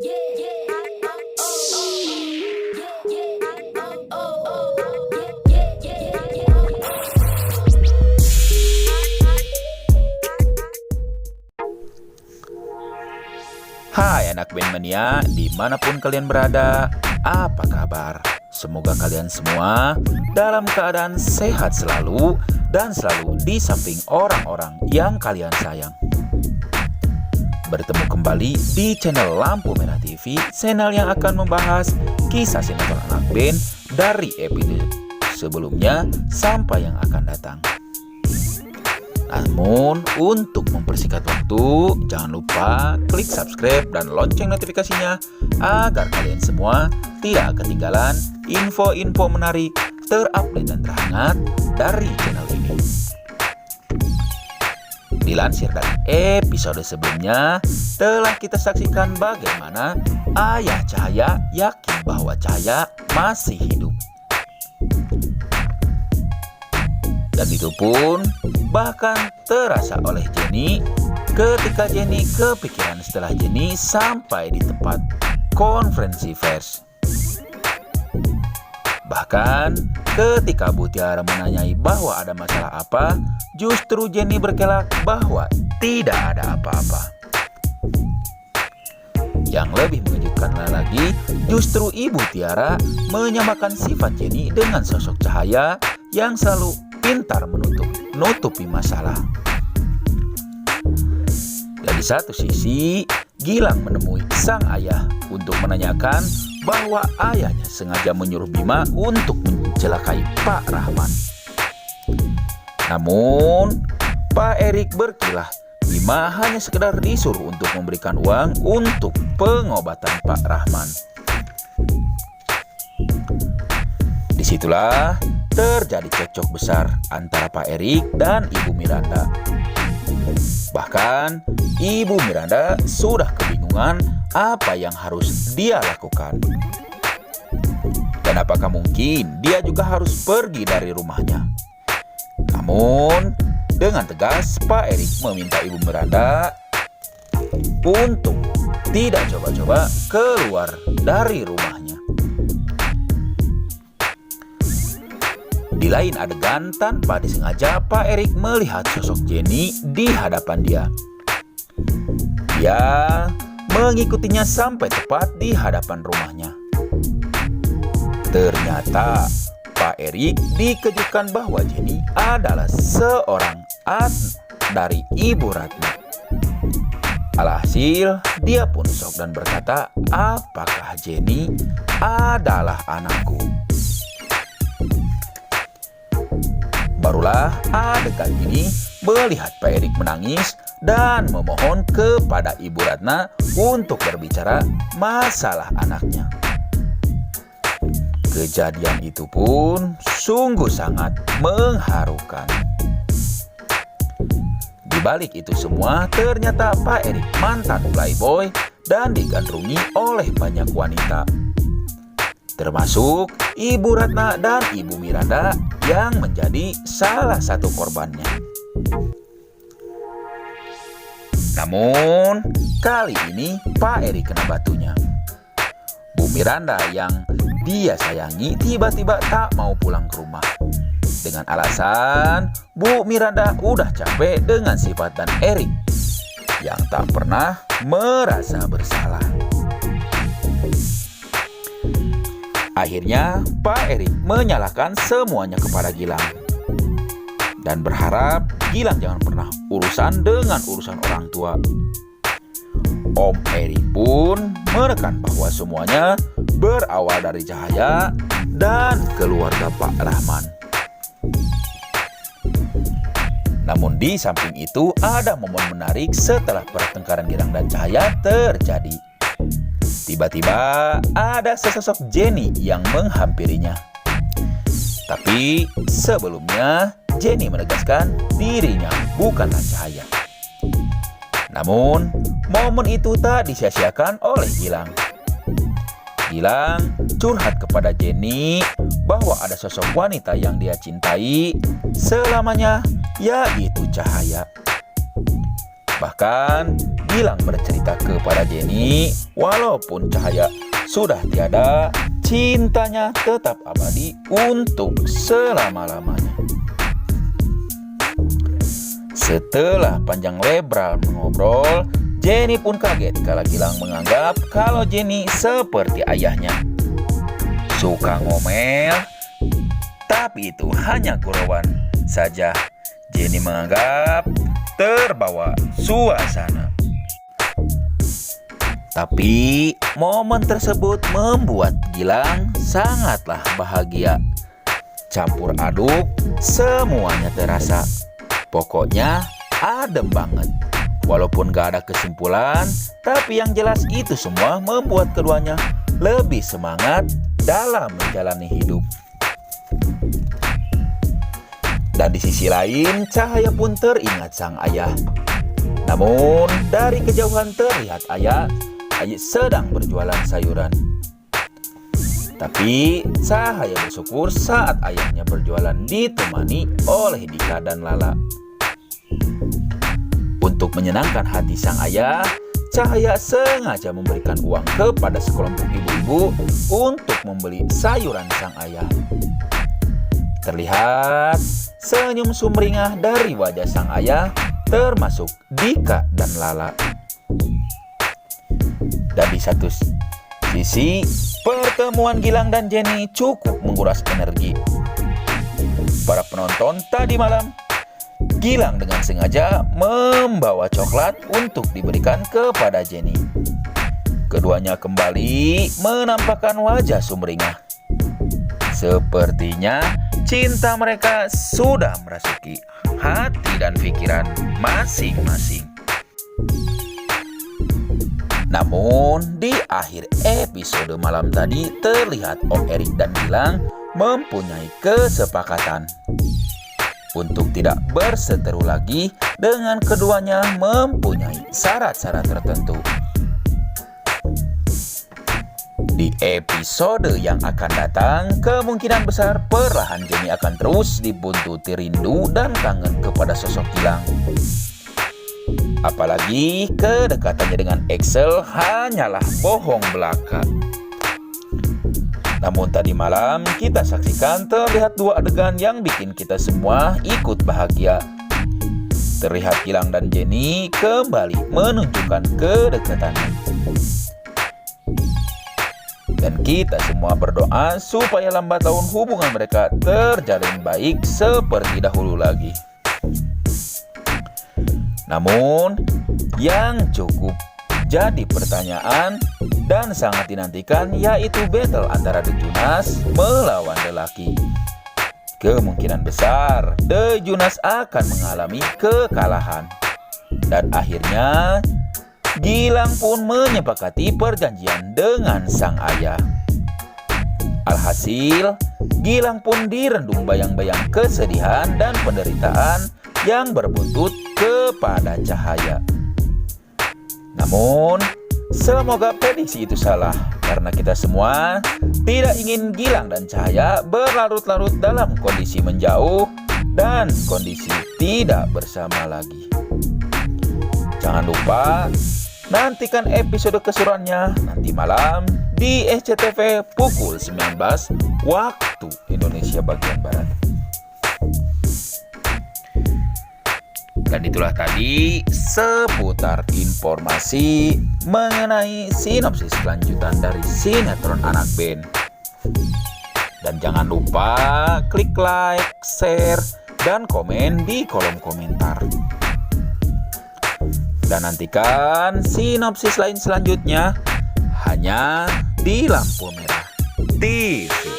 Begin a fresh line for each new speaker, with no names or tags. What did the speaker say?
Hai anak band mania, dimanapun kalian berada, apa kabar? Semoga kalian semua dalam keadaan sehat selalu dan selalu di samping orang-orang yang kalian sayang. Bertemu kembali di channel Lampu Merah TV, channel yang akan membahas kisah sinetron anak band dari episode sebelumnya sampai yang akan datang. Namun, untuk mempersingkat waktu, jangan lupa klik subscribe dan lonceng notifikasinya agar kalian semua tidak ketinggalan info-info menarik, terupdate dan terhangat dari channel ini. Dilansir dari episode sebelumnya, telah kita saksikan bagaimana ayah Cahaya yakin bahwa Cahaya masih hidup. Dan itu pun bahkan terasa oleh Jenny ketika Jenny kepikiran setelah Jenny sampai di tempat konferensi pers. Bahkan ketika Bu Tiara menanyai bahwa ada masalah apa, justru Jenny berkelak bahwa tidak ada apa-apa. Yang lebih mengejutkan lagi, justru Ibu Tiara menyamakan sifat Jenny dengan sosok Cahaya yang selalu pintar menutupi masalah. Dan di satu sisi, Gilang menemui sang ayah untuk menanyakan bahwa ayahnya sengaja menyuruh Bima untuk mencelakai Pak Rahman. Namun, Pak Erik berkilah Bima hanya sekedar disuruh untuk memberikan uang untuk pengobatan Pak Rahman. Disitulah terjadi cekcok besar antara Pak Erik dan Ibu Miranda. Bahkan Ibu Miranda sudah kebingungan apa yang harus dia lakukan. Dan apakah mungkin dia juga harus pergi dari rumahnya? Namun dengan tegas Pak Erik meminta Ibu Miranda untuk tidak coba-coba keluar dari rumahnya. Di lain adegan, tanpa disengaja Pak Erik melihat sosok Jenny di hadapan dia. Dia mengikutinya sampai tepat di hadapan rumahnya. Ternyata Pak Erik dikejutkan bahwa Jenny adalah seorang anak dari Ibu Ratna. Alhasil, dia pun shock dan berkata, "Apakah Jenny adalah anakku?" Barulah adegan ini melihat Pak Erik menangis dan memohon kepada Ibu Ratna untuk berbicara masalah anaknya. Kejadian itu pun sungguh sangat mengharukan. Di balik itu semua, ternyata Pak Erik mantan playboy dan digandrungi oleh banyak wanita, termasuk Ibu Ratna dan Ibu Miranda yang menjadi salah satu korbannya. Namun kali ini Pak Erik kena batunya. Bu Miranda yang dia sayangi tiba-tiba tak mau pulang ke rumah dengan alasan Bu Miranda udah capek dengan sifat dan Erik yang tak pernah merasa bersalah. Akhirnya Pak Erik menyalahkan semuanya kepada Gilang dan berharap Gilang jangan pernah urusan dengan urusan orang tua. Om Erik pun menekan bahwa semuanya berawal dari Cahaya dan keluarga Pak Rahman. Namun di samping itu ada momen menarik setelah pertengkaran Gilang dan Cahaya terjadi. Tiba-tiba ada sesosok Jenny yang menghampirinya. Tapi sebelumnya Jenny menegaskan dirinya bukanlah Cahaya. Namun momen itu tak disia-siakan oleh Gilang. Gilang curhat kepada Jenny bahwa ada sosok wanita yang dia cintai selamanya, yaitu Cahaya. Bahkan Gilang bercerita kepada Jenny, walaupun cahaya sudah tiada, cintanya tetap abadi untuk selama-lamanya. Setelah panjang lebar mengobrol, Jenny pun kaget kalau Gilang menganggap kalau Jenny seperti ayahnya. Suka ngomel, tapi itu hanya gurauan saja. Jenny menganggap terbawa suasana. Tapi momen tersebut membuat Gilang sangatlah bahagia. Campur aduk, semuanya terasa. Pokoknya adem banget. Walaupun gak ada kesimpulan, tapi yang jelas itu semua membuat keduanya lebih semangat dalam menjalani hidup. Dan di sisi lain, Cahaya pun teringat sang ayah. Namun dari kejauhan terlihat ayah sedang berjualan sayuran. Tapi Cahaya bersyukur saat ayahnya berjualan ditemani oleh Dika dan Lala. Untuk menyenangkan hati sang ayah, Cahaya sengaja memberikan uang kepada sekelompok ibu-ibu untuk membeli sayuran sang ayah. Terlihat senyum sumringah dari wajah sang ayah, termasuk Dika dan Lala. Dan di satu sisi, pertemuan Gilang dan Jenny cukup menguras energi para penonton. Tadi malam, Gilang dengan sengaja membawa coklat untuk diberikan kepada Jenny. Keduanya kembali menampakkan wajah sumringah. Sepertinya cinta mereka sudah merasuki hati dan pikiran masing-masing. Namun di akhir episode malam tadi terlihat Om Erik dan Gilang mempunyai kesepakatan untuk tidak berseteru lagi dengan keduanya mempunyai syarat-syarat tertentu. Di episode yang akan datang, kemungkinan besar perlahan Jenny akan terus dibuntuti rindu dan kangen kepada sosok Gilang. Apalagi kedekatannya dengan Excel hanyalah bohong belaka. Namun tadi malam kita saksikan terlihat dua adegan yang bikin kita semua ikut bahagia. Terlihat Gilang dan Jenny kembali menunjukkan kedekatannya. Dan kita semua berdoa supaya lambat laun hubungan mereka terjalin baik seperti dahulu lagi. Namun, yang cukup jadi pertanyaan dan sangat dinantikan yaitu battle antara The Junas melawan The Lucky. Kemungkinan besar The Junas akan mengalami kekalahan. Dan akhirnya, Gilang pun menyepakati perjanjian dengan sang ayah. Alhasil, Gilang pun direndung bayang-bayang kesedihan dan penderitaan yang berbuntut kepada Cahaya. Namun, semoga prediksi itu salah, karena kita semua tidak ingin Gilang dan Cahaya berlarut-larut dalam kondisi menjauh dan kondisi tidak bersama lagi. Jangan lupa nantikan episode keseruannya nanti malam di SCTV pukul 19 waktu Indonesia bagian Barat. Dan itulah tadi seputar informasi mengenai sinopsis kelanjutan dari sinetron Anak Band. Dan jangan lupa klik like, share, dan komen di kolom komentar. Dan nantikan sinopsis lain selanjutnya hanya di Lampu Merah TV.